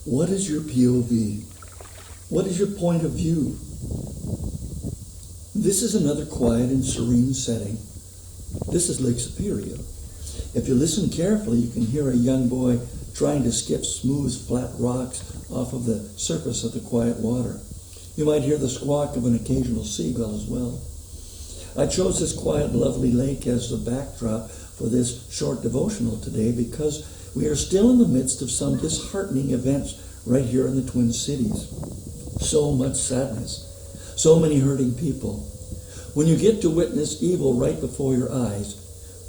What is your POV? What is your point of view? This is another quiet and serene setting. This is Lake Superior. If you listen carefully, you can hear a young boy trying to skip smooth, flat rocks off of the surface of the quiet water. You might hear the squawk of an occasional seagull as well. I chose this quiet, lovely lake as the backdrop for this short devotional today because we are still in the midst of some disheartening events right here in the Twin Cities. So much sadness, so many hurting people. When you get to witness evil right before your eyes,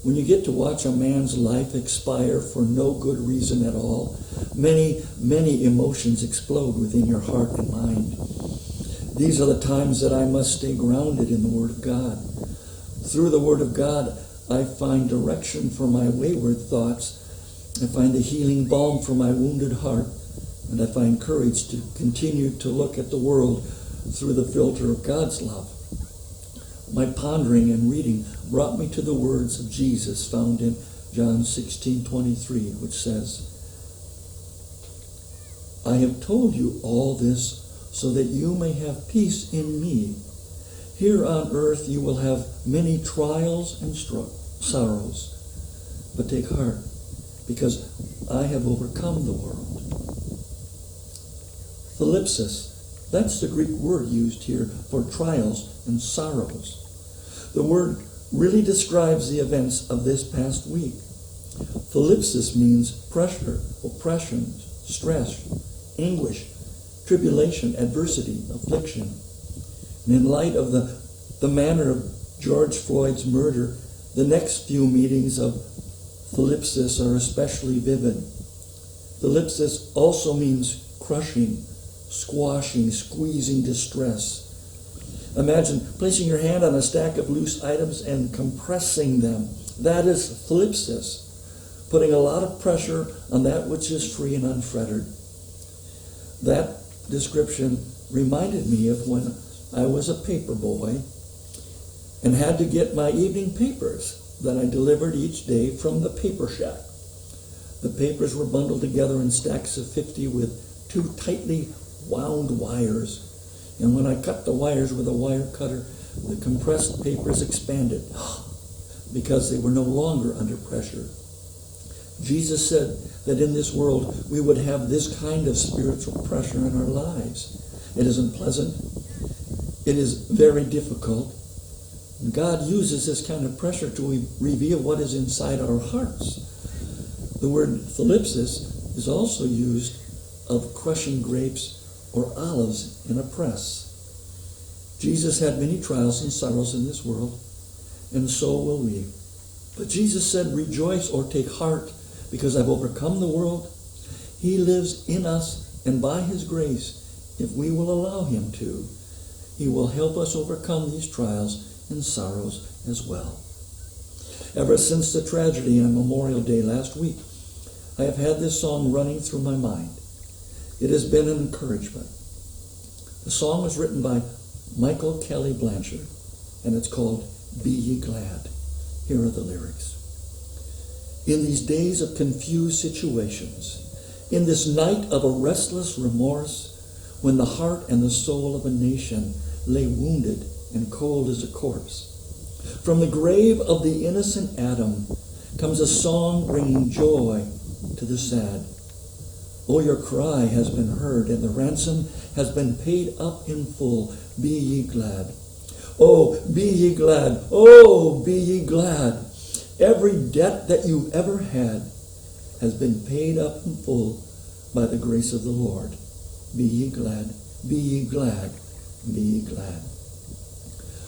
when you get to watch a man's life expire for no good reason at all, many, many emotions explode within your heart and mind. These are the times that I must stay grounded in the Word of God. Through the Word of God, I find direction for my wayward thoughts. I find the healing balm for my wounded heart. And I find courage to continue to look at the world through the filter of God's love. My pondering and reading brought me to the words of Jesus found in John 16:23, which says, I have told you all this so that you may have peace in me. Here on earth you will have many trials and sorrows, but take heart, because I have overcome the world. Thalipsis, that's the Greek word used here for trials and sorrows. The word really describes the events of this past week. Thalipsis means pressure, oppression, stress, anguish, tribulation, adversity, affliction. And in light of the manner of George Floyd's murder, the next few meanings of thalipsis are especially vivid. Thalipsis also means crushing, squashing, squeezing distress. Imagine placing your hand on a stack of loose items and compressing them. That is thalipsis, putting a lot of pressure on that which is free and unfettered. That description reminded me of when I was a paper boy and had to get my evening papers that I delivered each day from the paper shack. The papers were bundled together in stacks of 50 with 2 tightly wound wires. And when I cut the wires with a wire cutter, the compressed papers expanded because they were no longer under pressure. Jesus said that in this world we would have this kind of spiritual pressure in our lives. It isn't pleasant. It is very difficult. God uses this kind of pressure to reveal what is inside our hearts. The word thalipsis is also used of crushing grapes or olives in a press. Jesus had many trials and sorrows in this world, and so will we. But Jesus said, rejoice or take heart, because I've overcome the world. He lives in us, and by His grace, if we will allow Him to, He will help us overcome these trials and sorrows as well. Ever since the tragedy on Memorial Day last week, I have had this song running through my mind. It has been an encouragement. The song was written by Michael Kelly Blanchard, and it's called Be Ye Glad. Here are the lyrics. In these days of confused situations, in this night of a restless remorse, when the heart and the soul of a nation lay wounded and cold as a corpse, from the grave of the innocent Adam comes a song bringing joy to the sad. Oh, your cry has been heard, and the ransom has been paid up in full. Be ye glad. Oh, be ye glad. Oh, be ye glad. Every debt that you've ever had has been paid up in full by the grace of the Lord. Be ye glad. Be ye glad. Be ye glad.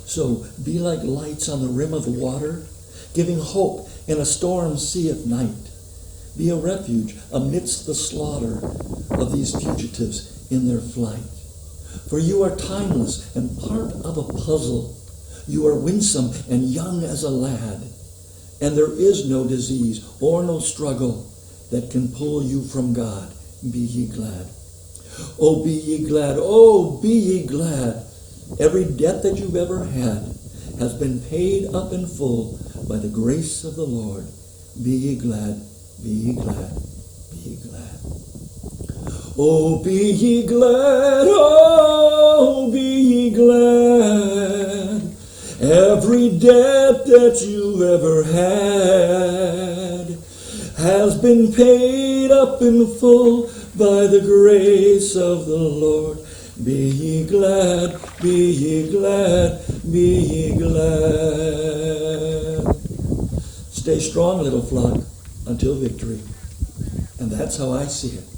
So be like lights on the rim of the water, giving hope in a storm sea at night. Be a refuge amidst the slaughter of these fugitives in their flight. For you are timeless and part of a puzzle. You are winsome and young as a lad. And there is no disease or no struggle that can pull you from God. Be ye glad. Oh, be ye glad. Oh, be ye glad. Every debt that you've ever had has been paid up in full by the grace of the Lord. Be ye glad. Be ye glad. Be ye glad. Oh, be ye glad, oh, be ye glad. Every debt that you ever had has been paid up in full by the grace of the Lord. Be ye glad, be ye glad, be ye glad. Stay strong, little flock, until victory. And that's how I see it.